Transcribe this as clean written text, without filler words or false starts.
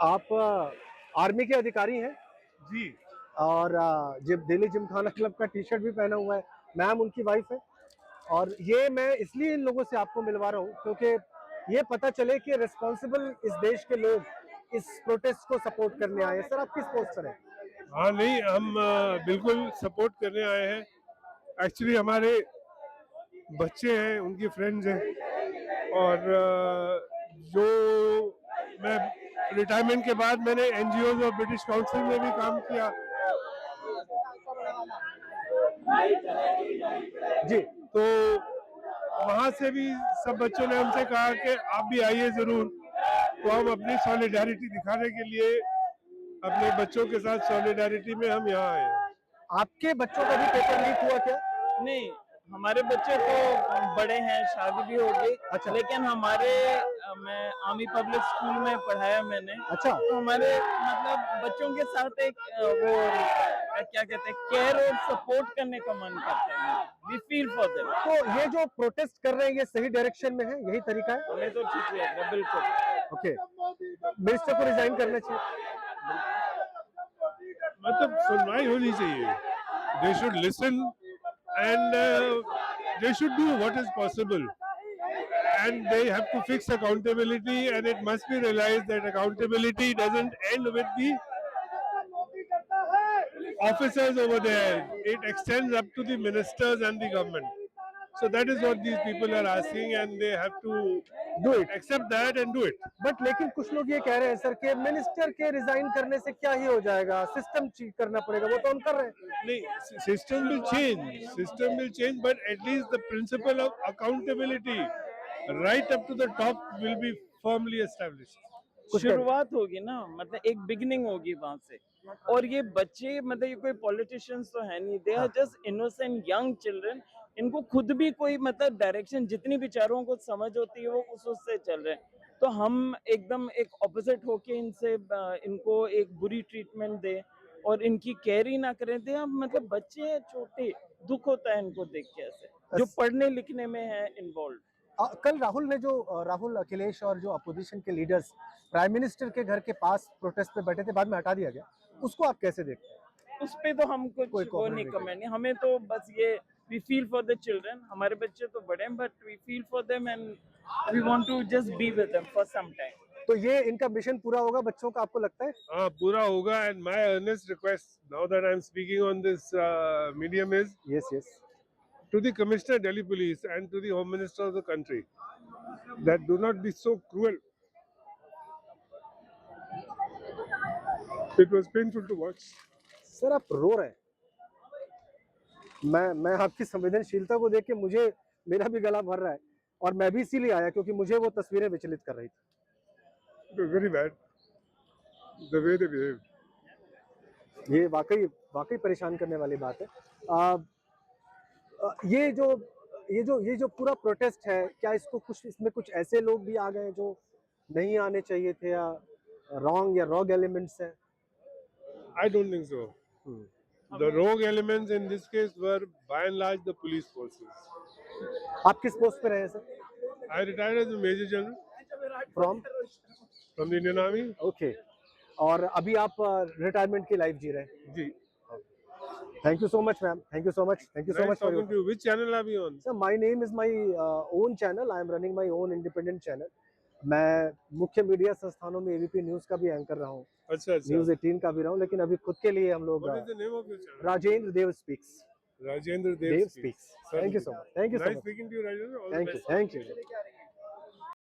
आप आर्मी के अधिकारी हैं जी। और दिल्ली जिमखाना क्लब का टी शर्ट भी पहना हुआ है। मैम उनकी वाइफ है और ये मैं इसलिए इन लोगों से आपको मिलवा रहा हूँ क्योंकि ये पता चले कि रिस्पॉन्सिबल इस देश के लोग इस प्रोटेस्ट को सपोर्ट करने आए हैं। सर, आप किस पोस्ट पर हैं? हाँ, नहीं, हम बिल्कुल सपोर्ट करने आए हैं। एक्चुअली हमारे बच्चे हैं, उनके फ्रेंड्स हैं और जो मैं रिटायरमेंट के बाद मैंने एनजीओज और ब्रिटिश काउंसिल में भी काम किया। जी। तो वहाँ से भी सब बच्चों ने हमसे कहा कि आप भी आइए ज़रूर। तो हम अपनी सॉलिडारिटी दिखाने के लिए अपने बच्चों के साथ सॉलिडारिटी में हम यहाँ आए हैं। आपके बच्चों का भी पेपर लीक हुआ क्या? नहीं, हमारे बच्चे तो बड़े हैं, शादी भी हो गई। अच्छा। लेकिन हमारे मैं आर्मी पब्लिक स्कूल में पढ़ाया मैंने। अच्छा। तो हमारे मतलब बच्चों के साथ एक वो क्या कहते हैं, केयर और सपोर्ट करने का मन करता है। We feel for them. तो ये जो प्रोटेस्ट कर रहे हैं ये सही डायरेक्शन में है, यही तरीका है? हमें तो ठीक लग रहा है, बिल्कुल। ओके, मिनिस्टर को रिजाइन करना चाहिए। मतलब सुनवाई होनी चाहिए। They should listen and they should do what is possible. And they have to fix accountability, and it must be realized that accountability doesn't end with the officers over there. It extends up to the ministers and the government. So that is what these people are asking, and they have to Do it. accept that and do it. But लेकिन कुछ लोग ये कह रहे हैं sir कि minister के resign करने से क्या ही हो जाएगा, सिस्टम चेंज करना पड़ेगा। वो तो हम कर रहे हैं। नहीं, system will change, but at least the principle of accountability right up to the top will be firmly established. शुरुआत होगी ना, मतलब एक बिगिनिंग होगी वहां से। और ये बच्चे मतलब ये कोई पॉलिटिशियंस तो है नहीं, they are just innocent young children. इनको खुद भी कोई मतलब डायरेक्शन जितनी विचारों को समझ होती है वो उससे चल रहे हैं। तो हम एकदम एक ऑपोजिट होके इनसे इनको एक बुरी ट्रीटमेंट दे और इनकी केयर ही ना करें दे। हम मतलब बच्चे हैं छोटे, दुख होता है इनको देख के ऐसे, जो पढ़ने लिखने में है इन्वॉल्व। कल राहुल अखिलेश और जो अपोजिशन के लीडर्स प्राइम मिनिस्टर के घर के पास प्रोटेस्ट पे बैठे थे, बाद में हटा दिया गया, उसको आप कैसे देखते हैं? उस पे तो हम कुछ वो नहीं कमेंट नहीं। हमें तो बस ये we feel for the children. हमारे बच्चे तो बड़े हैं but we feel for them and we want to just be with them for some time. तो ये इनका मिशन पूरा होगा बच्चों का, आपको लगता है? हाँ, पूरा होगा। And my earnest request now that I am speaking on this medium is yes to the Commissioner Delhi Police and to the Home Minister of the country that do not be so cruel. It was painful to watch. Sir, आप रो रहे हैं। मैं आपकी संवेदनशीलता को देख के मुझे मेरा भी गला भर रहा है और मैं भी इसीलिए आया क्योंकि मुझे वो तस्वीरें विचलित कर रही थी। It was very bad the way they behaved. ये वाकई परेशान करने वाली बात है। ये जो पूरा प्रोटेस्ट है, क्या इसमें कुछ ऐसे लोग भी आ गए जो नहीं आने चाहिए थे या रॉन्ग एलिमेंट्स हैं? I don't think so. The rogue elements in this case were by and large the police forces. आप किस पोस्ट पे रहे sir? I retired as a Major General from from the Indian Army. Okay. और अभी आप retirement की life जी रहे हैं? जी। Thank you so much, ma'am. Thank you so much. Thank you so Nice much for talking to you. Which channel are we on? Sir, my name is my own channel. I am running my own independent channel. मैं मुख्य media संस्थानों में ABP news का भी anchor रहा हूँ, अच्छा। News 18 का भी रहा हूँ, लेकिन अभी खुद के लिए हम लोग What is the name of your channel? Rajendra Dev speaks. Rajendra Dev speaks. Thank you so much. Thank you so Nice much. speaking to you, Rajendra. All the Thank you. best. Thank you.